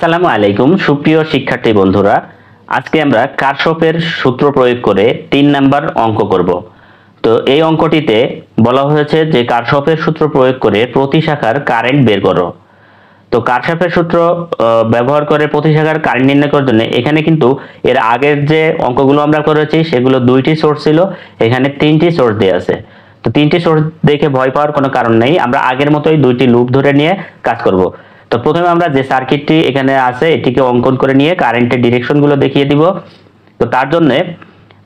আসসালামু আলাইকুম সুপ্রিয় শিক্ষার্থী বন্ধুরা, আজকে আমরা কারশফের সূত্র প্রয়োগ করে 3 নাম্বার অঙ্ক করব। তো এই অঙ্কটিতে বলা হয়েছে যে কারশফের সূত্র প্রয়োগ করে প্রতি শাখার কারেন্ট বের করো। তো কারশফের সূত্র ব্যবহার করে প্রতি শাখার কারেন্ট নির্ণয় করার জন্য এখানে কিন্তু এর আগের যে অঙ্কগুলো আমরা করেছি সেগুলো দুইটি সোর্স ছিল, এখানে তিনটি সোর্স দেয়া আছে। তো তিনটি সোর্স দেখে ভয় পাওয়ার কোনো কারণ নেই, আমরা আগের মতোই দুইটি লুপ ধরে নিয়ে কাজ করব। তো প্রথমে আমরা যে সার্কিটটি এখানে আছে এটিকে অঙ্কন করে নিয়ে কারেন্টের ডিরেকশনগুলো দেখিয়ে দিব। তো তার জন্য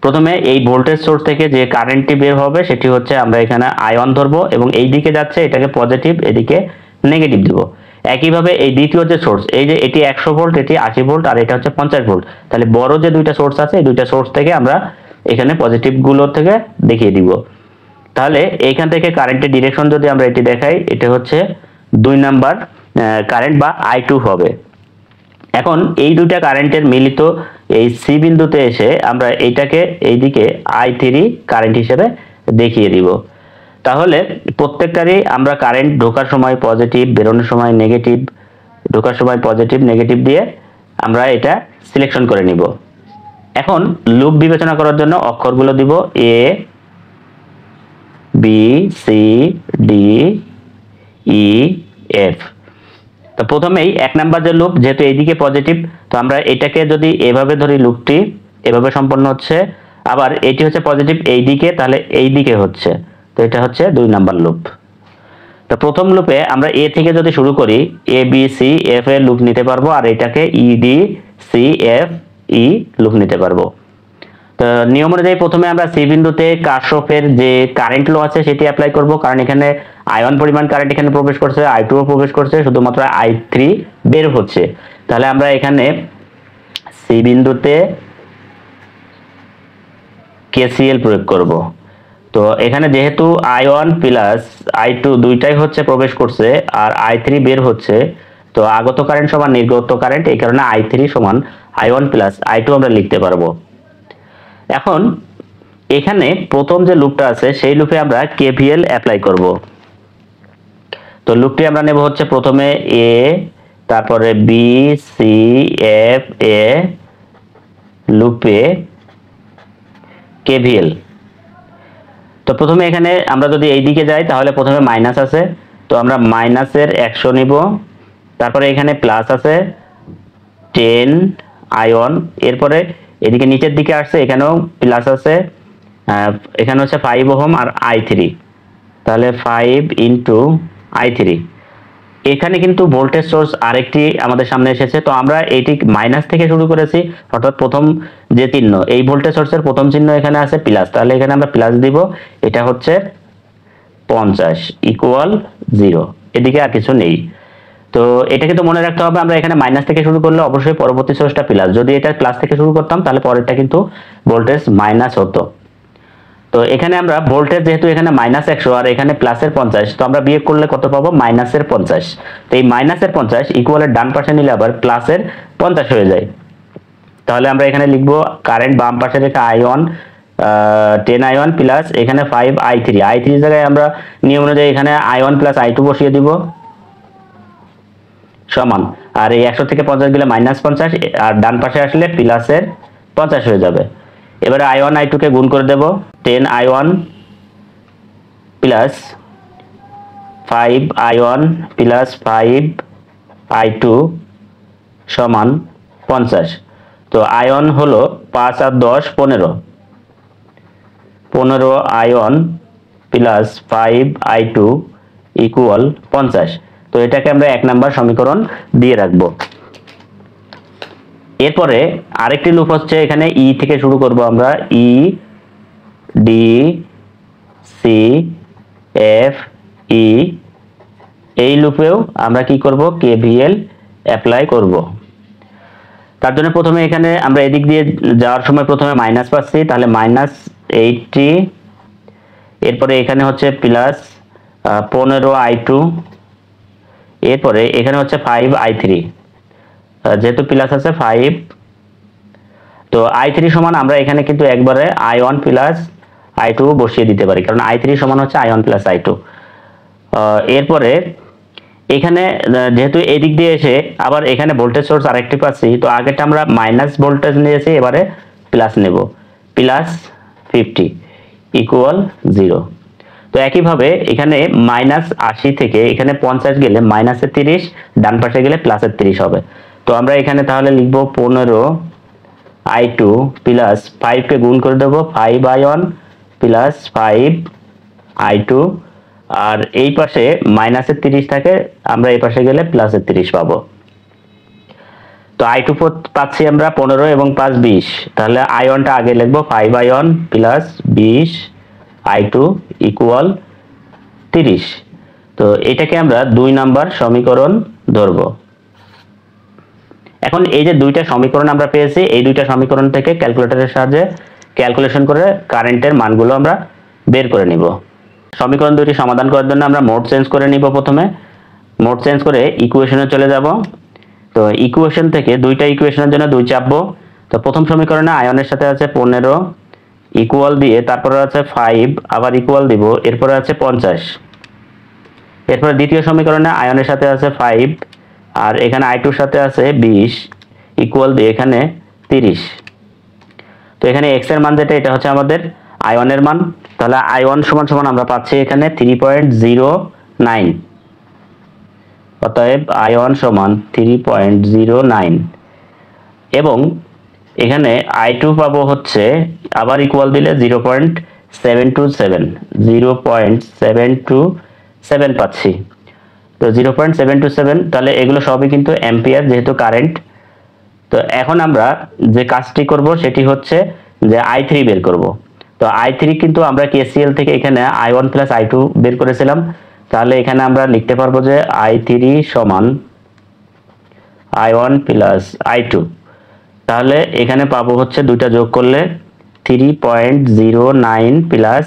প্রথমে এই ভোল্টেজ সোর্স থেকে যে কারেন্টটি বের হবে সেটি হচ্ছে আমরা এখানে আয়ন ধরবো এবং এই দিকে যাচ্ছে এটাকে পজিটিভ, এদিকে নেগেটিভ দিব। একইভাবে এই দ্বিতীয় যে সোর্স, এই যে এটি 100 ভোল্ট, এটি 80 ভোল্ট আর এটা হচ্ছে 50 ভোল্ট, তাহলে বড় যে দুইটা সোর্স আছে এই দুইটা সোর্স থেকে আমরা এখানে পজিটিভ গুলো থেকে দেখিয়ে দিব। তাহলে এইখান থেকে কারেন্টের ডিরেকশন যদি আমরা এটি দেখাই, এটা হচ্ছে 2 নাম্বার কারেন্ট বা I2 হবে। এখন এই দুইটা কারেন্টের মিলিত এই সি বিন্দুতে এসে আমরা এইটাকে এইদিকে I3 কারেন্ট হিসেবে দেখিয়ে দিব। তাহলে প্রত্যেকটারই আমরা কারেন্ট ঢোকার সময় পজিটিভ, বেরোনোর সময় নেগেটিভ, ঢোকার সময় পজিটিভ নেগেটিভ দিয়ে আমরা এটা সিলেকশন করে নিব। এখন লুপ বিবেচনা করার জন্য অক্ষরগুলো দিব A B C D E F. তো প্রথমেই 1 নাম্বার যে লুপ, যেহেতু এইদিকে পজিটিভ, তো আমরা এটাকে যদি এভাবে ধরি, লুপটি এভাবে সম্পন্ন হচ্ছে, আবার এটি হচ্ছে পজিটিভ এইদিকে, তাহলে এইদিকে হচ্ছে, তো এটা হচ্ছে 2 নাম্বার লুপ। তো প্রথম লুপে আমরা এ থেকে যদি শুরু করি, এ বি সি এফ এর লুপ নিতে পারবো, আর এটাকে E D C F E loop নিতে পারবো। তো নিয়ম অনুযায়ী প্রথমে আমরা সি বিন্দুতে কারশফের যে কারেন্ট ল আছে সেটি অ্যাপ্লাই করব, কারণ এখানে আয়ন পরিমাণ কারেন্ট এখানে প্রবেশ করছে, I2 ও প্রবেশ করছে, শুধুমাত্র I3 বের হচ্ছে। তাহলে আমরা এখানে সি বিন্দুতে KCL প্রয়োগ করব। তো এখানে যেহেতু I1 প্লাস I2 দুইটাই হচ্ছে প্রবেশ করছে আর I3 বের হচ্ছে, তো আগত কারেন্ট সমান নির্গত কারেন্ট, এই কারণে I3 সমান I1 প্লাস I2 আমরা লিখতে পারবো। এখন এখানে প্রথম যে লুপটা আছে সেই লুপে আমরা KVL অ্যাপ্লাই করব। তো লুপটি আমরা নেব হচ্ছে প্রথমে এ, তারপরে বি সি এফ এ, লুপে KVL। তো প্রথমে এখানে আমরা যদি এই দিকে যাই তাহলে প্রথমে মাইনাস আছে, তো আমরা মাইনাসের 100 নিব, তারপরে এখানে প্লাস আছে 10 আয়ন, এরপরে এদিকে নিচের দিকে আসছে এখানেও প্লাস আছে, এখানে হচ্ছে 5 ওহম আর I3, তাহলে 5 ইন্টু I3। এখানে কিন্তু ভোল্টেজ সোর্স আরেকটি আমাদের সামনে এসেছে, তো আমরা এটি মাইনাস থেকে শুরু করেছি, অর্থাৎ প্রথম যে চিহ্ন এই ভোল্টেজ সোর্সের প্রথম চিহ্ন এখানে আছে প্লাস, তাহলে এখানে আমরা প্লাস দিব, এটা হচ্ছে 50 ইকুয়াল 0, এদিকে আর কিছু নেই। তো এটা কিন্তু মনে রাখতে হবে, আমরা এখানে মাইনাস থেকে শুরু করলে অবশ্যই পরবর্তী সোর্সটা প্লাস, যদি এটা প্লাস থেকে শুরু করতাম তাহলে পরেরটা কিন্তু ভোল্টেজ মাইনাস হতো। তো এখানে আমরা ভোল্টেজ যেহেতু এখানে -100 আর এখানে প্লাসের 50, তো আমরা বিয়োগ করলে কত পাবো? মাইনাসের 50। তো এই মাইনাসের 50 ইকুয়ালের ডান পাশে নিলে আবার প্লাসের 50 হয়ে যায়। তাহলে আমরা এখানে লিখবো কারেন্ট বাম পাশে রেখে I1 10 I1 প্লাস এখানে 5 I3, I3 জায়গায় আমরা নিয়ম অনুযায়ী এখানে I1 প্লাস I2 বসিয়ে দিব সমান, আর এই 100 থেকে 50 গেলে -50, আর ডান পাশে আসলে প্লাসের 50 হয়ে যাবে। এবারে I1 I2 কে গুণ করে দেব, 10 I1 plus 5 I1 plus 5 I2 সমান 50। তো I1 হলো 5 আর 10 15, 15 I1 প্লাস 5 I2 ইকুয়াল 50। তো এটাকে আমরা 1 নাম্বার সমীকরণ দিয়ে রাখবো। এরপরে আরেকটি লুপ হচ্ছে, এখানে ই থেকে শুরু করব আমরা, E D C F E, এই লুপেও আমরা কি করব? KVL অ্যাপ্লাই করব। তার জন্য প্রথমে এখানে আমরা এদিক দিয়ে যাওয়ার সময় প্রথমে মাইনাস পাচ্ছি, তাহলে -80, এরপরে এখানে হচ্ছে প্লাস 15 I2, এরপরে এখানে হচ্ছে 5 I3, যেহেতু প্লাস আছে 5, তো I3 সমান আমরা এখানে কিন্তু একবারে I1 প্লাস I2 বসিয়ে দিতে পারি, কারণ I3 সমান হচ্ছে I1 প্লাস I2। এরপরে এখানে যেহেতু এদিক দিয়ে এসে আবার এখানে ভোল্টেজ সোর্স আরেকটি পাচ্ছি, তো আগেরটা আমরা মাইনাস ভোল্টেজ নিয়েছি, এবারে প্লাস নেব, প্লাস 50 ইকুয়াল 0। তো একইভাবে এখানে -80 থেকে এখানে 50 গেলে -30, ডান পাশে গেলে +30 হবে। তো আমরা এখানে তাহলে লিখব 15i2 প্লাস 5 কে গুণ করে দেবো 5i1 প্লাস 5i2, আর এই পাশে -30 থাকে, আমরা এই পাশে গেলে +30 পাবো। তো i2 পাচ্ছি আমরা 15 এবং 5 20, তাহলে i1টা আগে লিখবো 5i1 প্লাস 20i2 ইকুয়াল 30। তো এটাকে আমরা 2 নাম্বার সমীকরণ ধরব। এখন এই যে দুইটা সমীকরণ আমরা পেয়েছি, এই দুইটা সমীকরণ থেকে ক্যালকুলেটরের সাহায্যে ক্যালকুলেশন করে কারেন্টের মানগুলো আমরা বের করে নিব। সমীকরণ দুটি সমাধান করার জন্য আমরা মোড চেঞ্জ করে নিব। প্রথমে মোড চেঞ্জ করে ইকুয়েশনে চলে যাব। তো ইকুয়েশন থেকে দুইটা ইকুয়েশনের জন্য 2 চাপবো। তো প্রথম সমীকরণে আয়নের সাথে আছে 15 ইকুয়াল দিয়ে, তারপরে আছে 5 আবার ইকুয়াল দিব, এরপরে আছে 50। এরপরে দ্বিতীয় সমীকরণে আয়নের সাথে আছে 5 আর এখানে i2 এর সাথে আছে 20 ইকুয়াল দিয়ে এখানে 30। তো এখানে x এর মান যেটা, এটা হচ্ছে আমাদের আয়নের মান। তাহলে i1 সমান সমান আমরা পাচ্ছি এখানে 3.09, অতএব i1 সমান 3.09। এবং এখানে i2 পাবো হচ্ছে আবার ইকুয়াল দিলে 0.727 পাচ্ছি। তো 0.727, তাহলে এগুলো সবই কিন্তু অ্যাম্পিয়ার যেহেতু কারেন্ট। তো এখন আমরা যে কাজটি করব সেটি হচ্ছে যে i3 বের করব। তো i3 কিন্তু আমরা KCL থেকে এখানে i1 প্লাস i2 বের করেছিলাম, তাহলে এখানে আমরা লিখতে পারবো যে i3 সমান i1 প্লাস i2। তাহলে এখানে পাবো হচ্ছে দুইটা যোগ করলে 3.09 প্লাস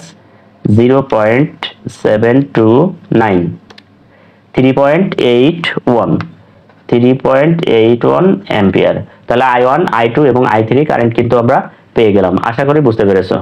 0.729, 3.81 অ্যাম্পিয়ার। তাহলে i1, i2 এবং i3 কারেন্ট কিন্তু আমরা পেয়ে গেলাম। আশা করি বুঝতে পেরেছো।